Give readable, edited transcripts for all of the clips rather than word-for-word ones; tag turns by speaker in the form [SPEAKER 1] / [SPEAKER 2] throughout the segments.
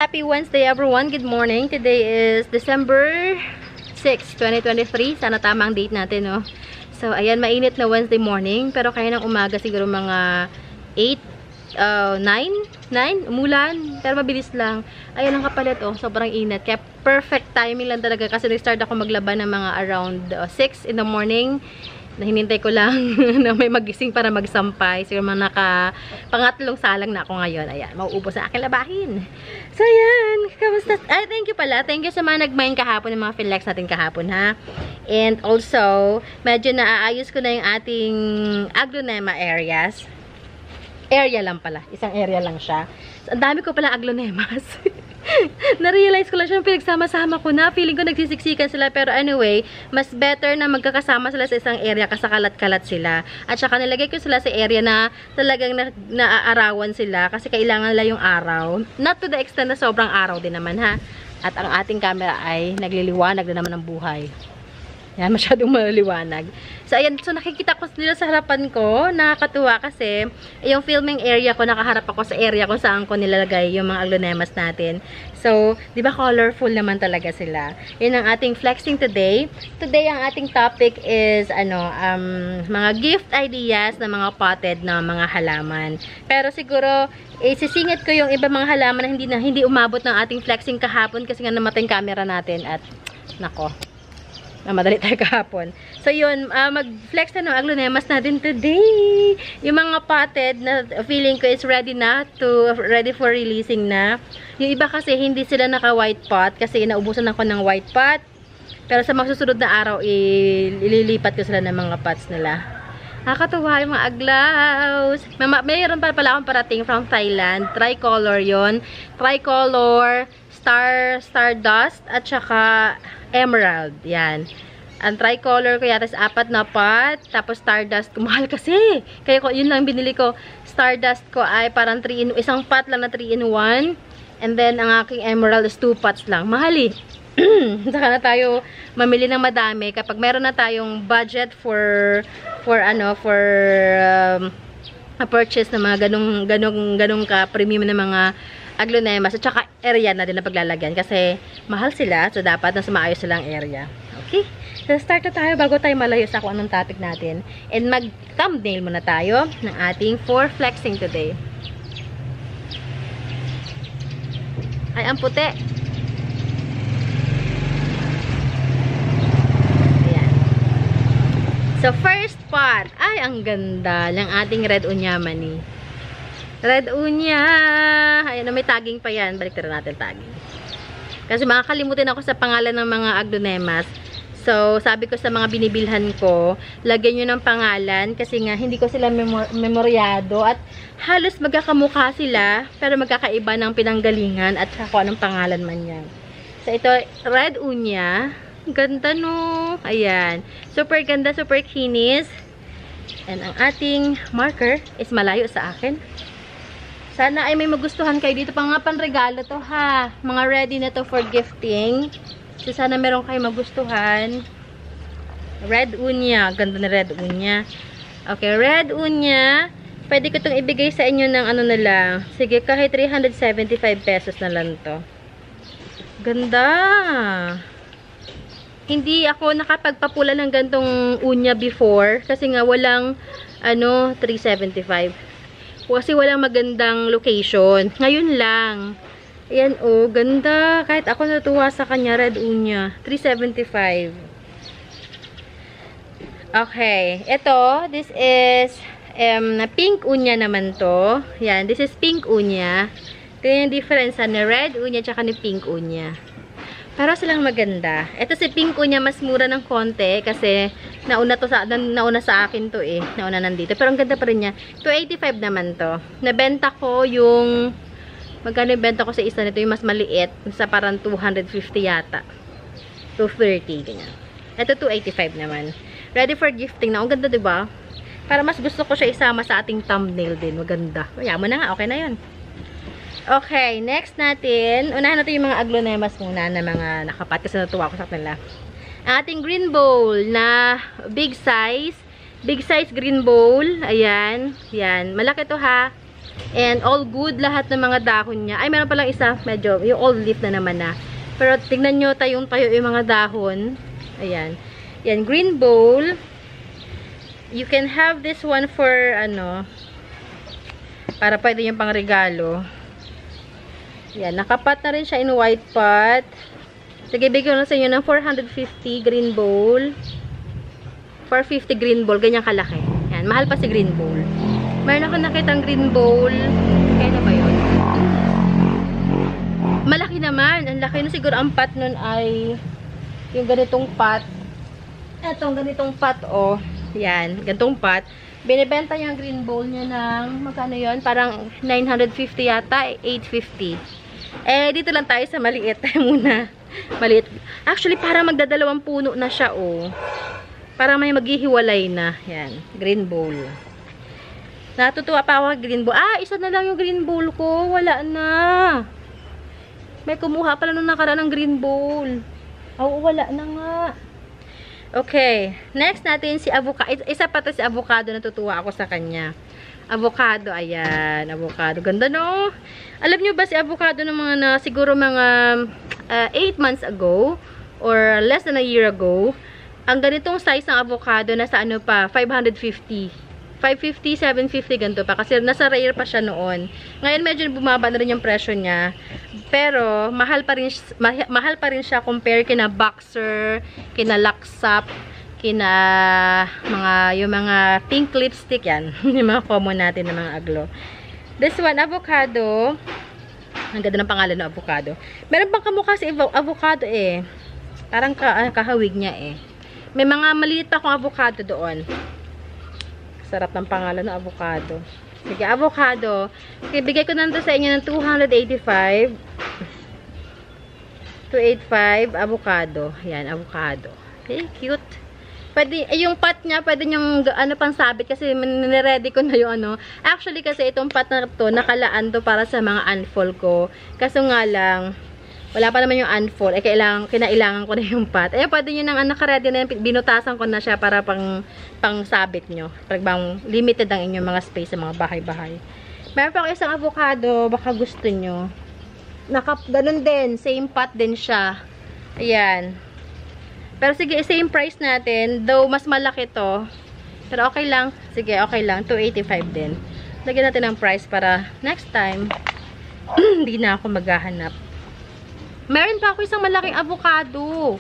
[SPEAKER 1] Happy Wednesday everyone. Good morning. Today is December 6, 2023. Sana tama ang date natin, no? So, ayan, mainit na Wednesday morning. Pero kaya ng umaga siguro mga 8, 9, umulan. Pero mabilis lang. Ayan ang kapalit, oh. Sobrang init. Kaya perfect timing lang talaga kasi nag-start ako maglaba ng mga around 6 in the morning. Na hinintay ko lang na may magising para magsampay. Siguro mga pangatlong salang na ako ngayon. Ayan, mauubos na aking labahin. So, ayan. Kamusta? Ay, thank you pala. Thank you sa mga nag-mine kahapon, ng mga flex natin kahapon, ha? And also, medyo naaayos ko na yung ating aglonema areas. Area lang pala. Isang area lang siya. So, ang dami ko pala aglonemas. Na-realize ko lang siya, pinagsama-sama ko na. Feeling ko nagsisiksikan sila. Pero anyway, mas better na magkakasama sila sa isang area kasi kalat-kalat sila. At saka nilagay ko sila sa area na talagang naaarawan sila kasi kailangan nila yung araw. Not to the extent na sobrang araw din naman, ha. At ang ating camera ay nagliliwanag na naman ng buhay. Yan, masyadong maliwanag. So, ayan. So, nakikita ko nila sa harapan ko. Nakakatuwa kasi yung filming area ko, nakaharap ako sa area kung saan ko nilalagay yung mga aglonemas natin. So, di ba colorful naman talaga sila. Yun ang ating flexing today. Today, ang ating topic is, mga gift ideas na mga potted na mga halaman. Pero siguro, isisingit ko yung iba mga halaman na hindi umabot ng ating flexing kahapon kasi nga namatay yung camera natin at, nako. Madali tayo kahapon. So, yun, mag-flex na ng aglonemas natin today. Yung mga potted na feeling ko is ready for releasing na. Yung iba kasi hindi sila naka-white pot kasi naubusan ako ng white pot. Pero sa magsusunod na araw, ililipat ko sila ng mga pots nila. Nakakatuwa yung mga aglaws. Mayroon pala akong parating from Thailand. Tricolor yon. Tricolor, Stardust, at saka Emerald. Yan. Ang tricolor ko yata is 4 na pot. Tapos Stardust ko. Mahal kasi. Kaya yun lang binili ko. Stardust ko ay parang isang pot lang na 3-in-1. And then, ang aking Emerald is 2 pots lang. Mahal eh. Saka na tayo mamili ng madami. Kapag meron na tayong budget for a purchase ng mga ganong ka-premium na mga aglonemas at saka area na din na paglalagyan kasi mahal sila so dapat na maayos silang area. Okay? So start na tayo bago tayo malayo sa kung anong topic natin and mag-thumbnail muna tayo ng ating for flexing today. Ay, ang puti. Ayan. So first pot. Ay, ang ganda ng ating red unyamani. Red unya. Ayan, may tagging pa yan. Balik natin tagging. Kasi makakalimutin ako sa pangalan ng mga aglonemas. So, sabi ko sa mga binibilhan ko, lagyan nyo ng pangalan kasi nga hindi ko sila memoryado at halos magkakamukha sila pero magkakaiba ng pinanggalingan at saka anong pangalan man yan. So, ito, red unya. Ganda, no? Ayan. Super ganda, super kinis. And ang ating marker is malayo sa akin. Sana ay may magustuhan kayo dito. Pang nga panregalo to, ha. Mga ready na to for gifting. So, sana meron kayo magustuhan. Red unya. Ganda na red unya. Okay, red unya. Pwede ko itong ibigay sa inyo ng ano na lang. Sige, kahit 375 pesos na lang to. Ganda. Hindi ako nakapagpapula ng gantong unya before. Kasi nga walang 375. Kasi walang magandang location. Ngayon lang. Ayan, oh, ganda. Kahit ako natuwa sa kanya, red unya. 375. Okay. Ito, this is pink unya naman to. Yan, this is pink unya. Ito yung difference ni red unya tsaka ni pink unya. Pero silang maganda. Ito si pink unya mas mura ng konti kasi nauna sa akin to eh. Nauna nandito. Pero ang ganda pa rin niya. 285 naman to. Nabenta ko yung magkano benta ko sa isa nito yung mas maliit sa parang 250 yata. 230 ganyan. Ito 285 naman. Ready for gifting na. Ang ganda, 'di ba? Para mas gusto ko siya isama sa ating thumbnail din. Maganda. Kaya mo na nga. Okay na 'yon. Okay, next natin, unahan natin yung mga aglonemas muna na mga nakapat kasi natuwa ko sa kanila. Ang ating green bowl na big size green bowl. Ayan, yan. Malaki to, ha. And all good lahat ng mga dahon niya. Ay, meron palang isa, medyo, yung old leaf na naman na. Pero tingnan nyo, tayong-tayo yung mga dahon. Ayan. Yan, green bowl. You can have this one for, ano, para pwede yung pang regalo. Yan, nakapat na rin siya in white pot. Sige, bigyan ko na sa inyo ng 450 green bowl. 450 green bowl, ganyan kalaki. Yan, mahal pa si green bowl. Mayroon ako nakitang green bowl. Kaya na ba yun? Malaki naman. Ang laki na siguro ang pot nun ay yung ganitong pot. Etong ganitong pot, oh. Yan, ganitong pot. Binibenta niya ang green bowl niya ng, magkano yun? Parang 950 yata, 850. Eh, dito lang tayo sa maliit muna. Maliit. Actually, parang magdadalawang puno na siya, oh. Parang may maghihiwalay na. Yan, green bowl. Natutuwa pa ako green bowl. Ah, isa na lang yung green bowl ko. Wala na. May kumuha pala nung nakaraan ng green bowl. Oo, wala na nga. Okay. Next natin si avocado. Isa pa to si avocado. Natutuwa ako sa kanya. Avocado. Ayan. Avocado. Ganda, no? Alam nyo ba si avocado ng mga na, siguro mga 8 months ago or less than a year ago, ang ganitong size ng avocado nasa ano pa, 550. 550, 750 ganito pa. Kasi nasa rare pa siya noon. Ngayon medyo bumaba na rin yung presyo niya. Pero mahal pa rin siya compare kina Boxer, kina Laksap, kina yung mga pink lipstick yan. Yung mga common natin na mga aglo. This one, avocado. Ang ganda ng pangalan ng avocado. Meron pang kamukha si avocado eh. Parang kahawig niya eh. May mga maliit pa akong avocado doon. Sarap ng pangalan ng avocado. Sige, avocado. Okay, bigay ko na ito sa inyo ng 285. 285 avocado. Yan, avocado. Okay, cute. Pwede, yung pot niya, pwede nyong ano pang sabit kasi niready ko na yung ano. Actually, kasi itong pot na to, nakalaan to para sa mga unfold ko. Kaso nga lang, wala pa naman yung unfold. Eh, kinailangan ko na yung pot. Eh, pwede nyo nang naka-ready na yung binutasan ko na siya para pang sabit nyo. Parang limited ang inyong mga space sa mga bahay-bahay. Meron pa ako isang avocado. Baka gusto nyo. Ganun din. Same pot din siya. Ayan. Pero sige, same price natin. Though, mas malaki to. Pero okay lang. Sige, okay lang. 285 din. Lagyan natin ng price para next time, hindi na ako maghahanap. Meron pa ako isang malaking avocado.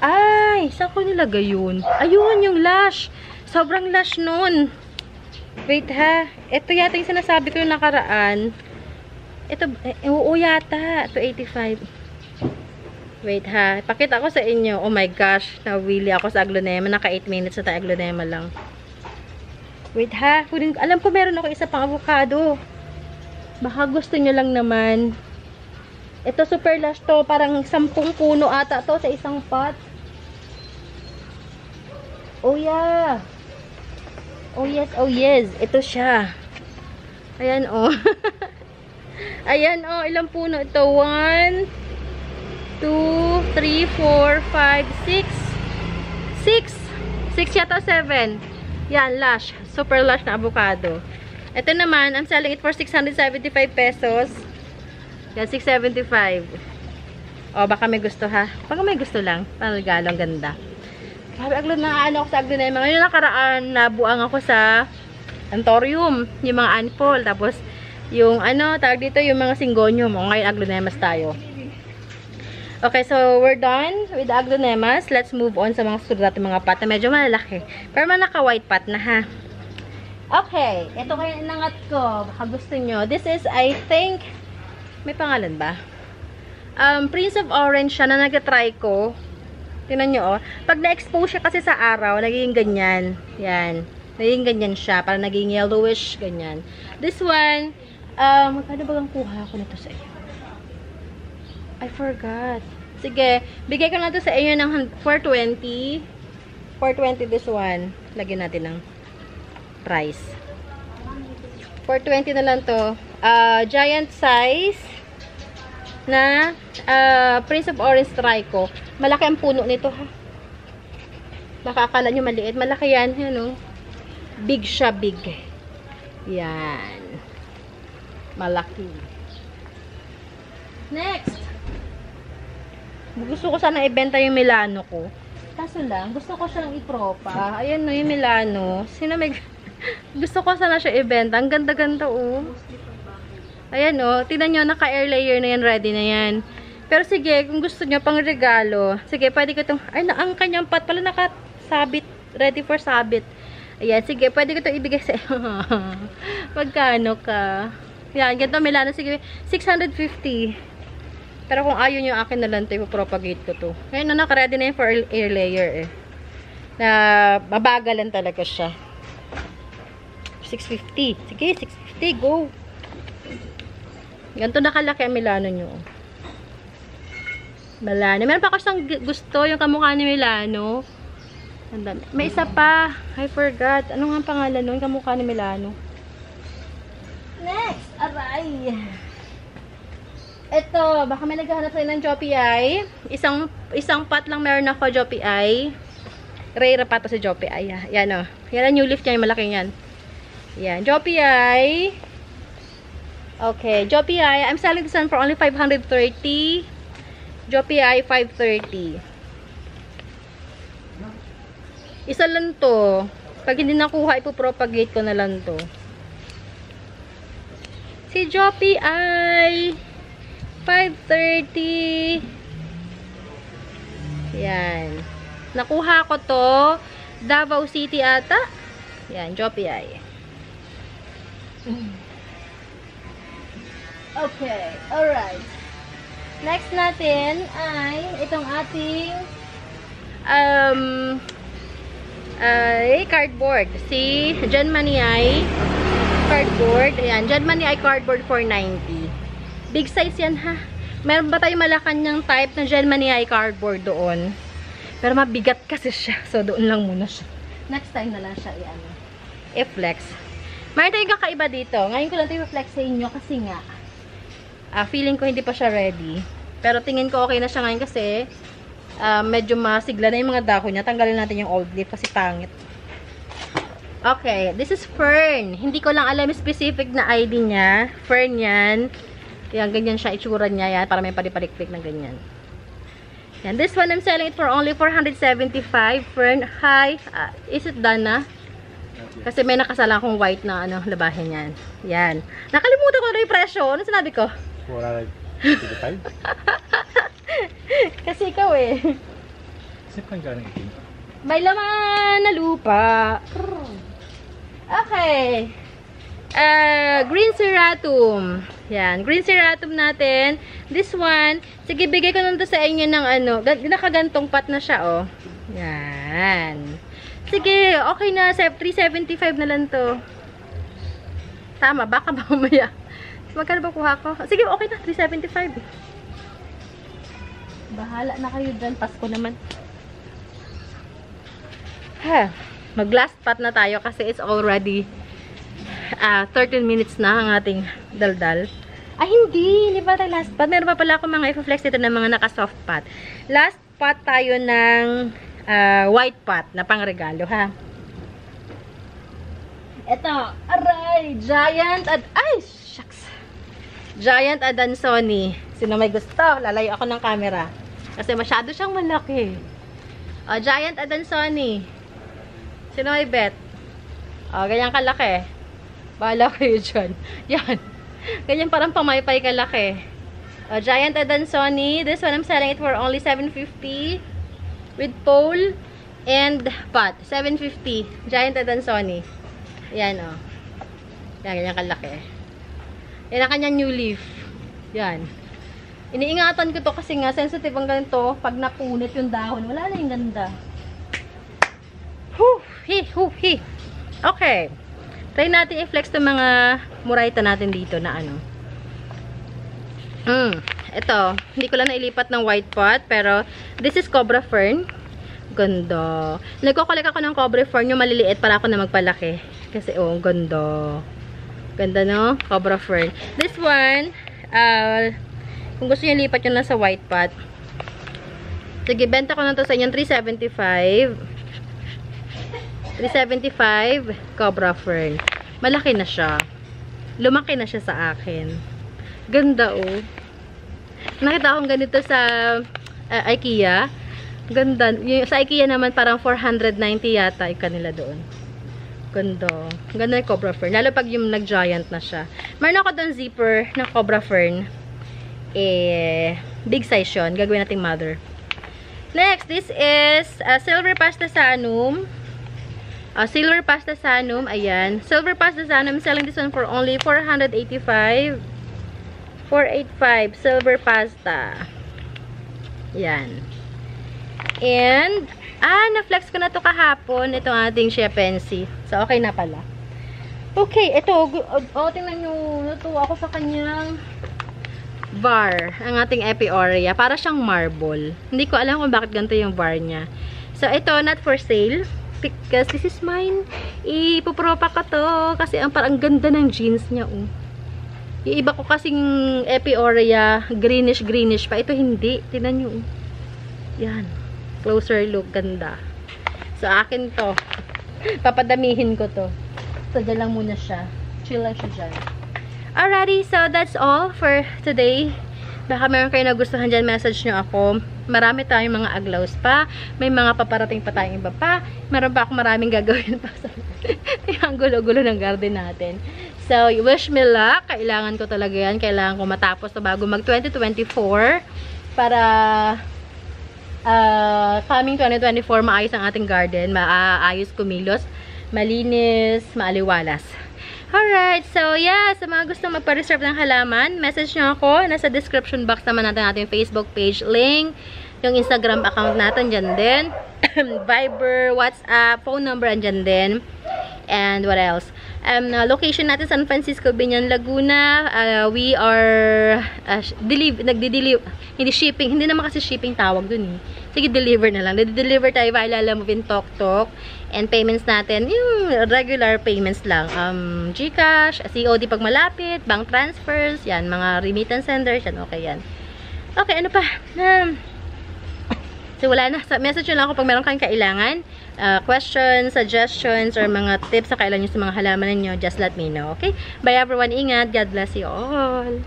[SPEAKER 1] Ay, saan ko nilagay yun? Ayun, yung lash. Sobrang lash nun. Wait ha. Ito yata yung sinasabi ko yung nakaraan. Ito, oo yata. 285. Wait ha. Pakita ko sa inyo. Oh my gosh. Nawili ako sa aglonema. Naka 8 minutes na tayo aglonema lang. Wait ha. Alam ko meron ako isa pang avocado. Baka gusto nyo lang naman. Ito super lush to. Parang 10 puno ata to sa isang pot. Oh yeah. Oh yes, oh yes. Ito siya. Ayan oh. Ayan oh. Ilang puno ito? 1, 2, 3, 4, 5, 6. 6 yata 7. Yan, lush. Super lush na avocado. Ito naman, I'm selling it for 675 pesos. Yan, 675. O, baka may gusto ha. Baka may gusto lang. Parang regalo, ang ganda. Sabi, aglo na ano ako sa aglonema. Ngayon nakaraan, nabuang ako sa Antorium. Yung mga unfold. Tapos, yung ano, tawag dito, yung mga syngonium. O, ngayon aglonemas tayo. Okay, so we're done with the aglonemas. Let's move on sa mga susunod natin mga pot na medyo malalaki. Pero man naka-white pot na ha. Okay, ito kaya inangat ko. Baka gusto nyo. This is, I think, may pangalan ba? Prince of Orange siya na nag-try ko. Tingnan nyo, oh. Pag na-expose siya kasi sa araw, nagiging ganyan. Yan. Nagiging ganyan siya. Parang naging yellowish, ganyan. This one, magkano ba ang kuha ko nito sa iyo? I forgot. Sige, bigay ko na to sa inyo ng 420. 420 this one. Lagyan natin ng price. 420 na lang to. Giant size na Prince of Orange Trico. Malaki ang puno nito ha. Baka akala nyo maliit. Malaki yan. Yan o. Big siya, big. Yan. Malaki. Next. Gusto ko sana ibenta yung Milano ko. Kaso lang, gusto ko siyang itropa. Ayan no, yung Milano. Sino may... gusto ko sana siya ibenta. Ang ganda-ganda oh. Ayan oh. Tingnan nyo, naka-air layer na yan. Ready na yan. Pero sige, kung gusto nyo pang regalo. Sige, pwede ko itong... Ay, ang kanyang pot pala nakasabit. Ready for sabit. Ayan, sige. Pwede ko itong ibigay sa... Magkano ka? Yan, ganito Milano. Sige, 650. Pero kung ayaw nyo, akin na lang ito, ipopropagate ko to. Ngayon na, naka-ready na yun for air layer eh. Na mabagalan talaga siya. 650. Sige, 650. Go! Ganito nakalaki ang Milano nyo. Milano. Meron pa ako siyang gusto, yung kamukha ni Milano. May isa pa. I forgot. Ano nga ang pangalan nun? Yung kamukha ni Milano. Next! Aray! Ito, baka may naghahanap sa'yo ng Joppy Eye. Isang pot lang meron ako, Joppy Eye. Rare pa to sa Joppy Eye. Yan o. Yan ang new leaf niya, yung malaking yan. Yan, Joppy Eye. Okay, Joppy Eye. I'm selling this one for only 530. Joppy Eye, 530. Isa lang to. Pag hindi nakuha, ipopropagate ko na lang to. Si Joppy Eye. 530. Yan. Nakuha ko to. Davao City ata. Yan, Joppy Eye. Okay, alright. Next natin ay itong ating cardboard. Si Genmani Eye cardboard. Ayan, Genmani Eye cardboard for 90. Big size yan ha. Meron ba tayong Malacanang type ng Genmani Eye cardboard doon? Pero mabigat kasi siya. So doon lang muna siya. Next time na lang siya i-flex. Mayroon tayong kakaiba dito. Ngayon ko lang ito i-flex sa inyo kasi nga feeling ko hindi pa siya ready. Pero tingin ko okay na siya ngayon kasi medyo masigla na yung mga dahon niya. Tanggalin natin yung old leaf kasi pangit. Okay, this is fern. Hindi ko lang alam specific na ID niya. Fern yan. Yan, ganyan siya, itsura niya yan, para may palipalikpik na ganyan. Yan, this one I'm selling it for only 475. Fern, hi. Is it done na? Kasi may nakasala akong white na labahin yan. Yan. Nakalimutan ko na yung presyo. Ano sinabi ko?
[SPEAKER 2] 475?
[SPEAKER 1] Kasi ikaw eh.
[SPEAKER 2] Kasi pang galing itim.
[SPEAKER 1] May laman na lupa. Okay. Green Ceratum. Yan. Green Ceratum natin. This one. Sige, bigay ko nito sa inyo ng nakagantong pot na siya, oh. Yan. Sige, okay na. 375 na lang to. Tama, baka mamaya. Magkano ba kuha ko? Sige, okay na. 375. Bahala na kayo dyan. Pasko naman. Mag-last pot na tayo kasi it's already 13 minutes na ang ating daldal. Ay, hindi pa tayo last pot. Meron pa pala akong mga i-flex dito ng mga naka-soft pot. Last pot tayo ng white pot na pangregalo, ha? Ito. Aray! Ay, shucks. Giant Adansonii. Sino may gusto? Lalayo ako ng camera. Kasi masyado siyang malaki. Giant Adansonii. Sino may bet? Ganyan kalaki. Bahala kayo dyan. Yan. Ganyan parang pamaypay kalaki. Giant Adansonii. This one I'm selling it for only 750 with pole and pot. 750. Giant Adansonii. Yan, oh. Yan, ganyan kalaki. Yan ang kanyang new leaf. Yan. Iniingatan ko to kasi nga sensitive ang ganito. Pag napunit yung dahon, wala na yung ganda. Okay. Try natin i-flex itong mga murayta natin dito na ito. Hindi ko lang nailipat ng white pot. Pero, this is Cobra Fern. Ganda. Nagkukulik ako ng Cobra Fern. Yung maliliit para ako na magpalaki. Kasi, ganda. Ganda, no? Cobra Fern. This one, kung gusto nyo lipat yun na sa white pot. Sige, benta ko na to sa inyong 375. 375 Cobra Fern. Malaki na siya. lumaki na siya sa akin. Ganda, oh. Nakita akong ganito sa IKEA. Ganda. Sa IKEA naman parang 490 yata yung kanila doon. Ganda. Ganda yung Cobra Fern. Lalo pag yung nag-giant na siya. Meron ako doon zipper ng Cobra Fern. Big size yun. Gagawin nating mother. Next, this is Silver Pasta Sanum. Silver Pasta Sanum. Ayan. Silver Pasta Sanum. Selling this one for only 485. 485. Silver Pasta. Ayan. And, na-flex ko na to kahapon. Itong ating Shea Pensy. So, okay na pala. Okay, ito. Tingnan nyo. Natuwa ako sa kanyang bar. Ang ating Epiorrea. Para siyang marble. Hindi ko alam kung bakit ganito yung bar niya. So, ito, not for sale. Because this is mine. Ipupropa ko to. Kasi parang ganda ng jeans niya. Oh. Yung iba ko kasing Epiorrea. Greenish pa. Ito hindi. Tingnan nyo. Oh. Yan. Closer look. Ganda. So, akin to. Papadamihin ko to. So, dyan lang muna siya. Chill lang siya dyan. Alrighty, so that's all for today. Baka meron kayo nagustuhan dyan, message nyo ako. Marami tayong mga aglaws pa. May mga paparating pa tayong iba pa. Meron pa ako maraming gagawin pa sa ang gulo-gulo ng garden natin. So, wish me luck. Kailangan ko talaga yan. Kailangan ko matapos to bago mag 2024 para coming 2024 maayos ang ating garden. Maayos kumilos. Malinis, maaliwalas. Alright, so yeah, sa mga gustong magpa-reserve ng halaman, message nyo ako. Nasa description box naman natin ating Facebook page link. Yung Instagram account natin dyan din. Viber, WhatsApp, phone number andyan din. And what else? Location natin San Francisco, Binyan, Laguna. We are nagdi-deliver, hindi shipping, hindi naman kasi shipping tawag dun eh. Sige, deliver na lang. Deliver tayo via Lalamove Tok Tok. And payments natin, yung regular payments lang. GCash, COD pag malapit, bank transfers, yan, mga remittance senders, yan, okay yan. Okay, ano pa? So, wala na. Message nyo lang ako pag meron kayong kailangan. Questions, suggestions, or mga tips sa kailan nyo sa mga halaman ninyo, just let me know, okay? Bye everyone, ingat. God bless you all.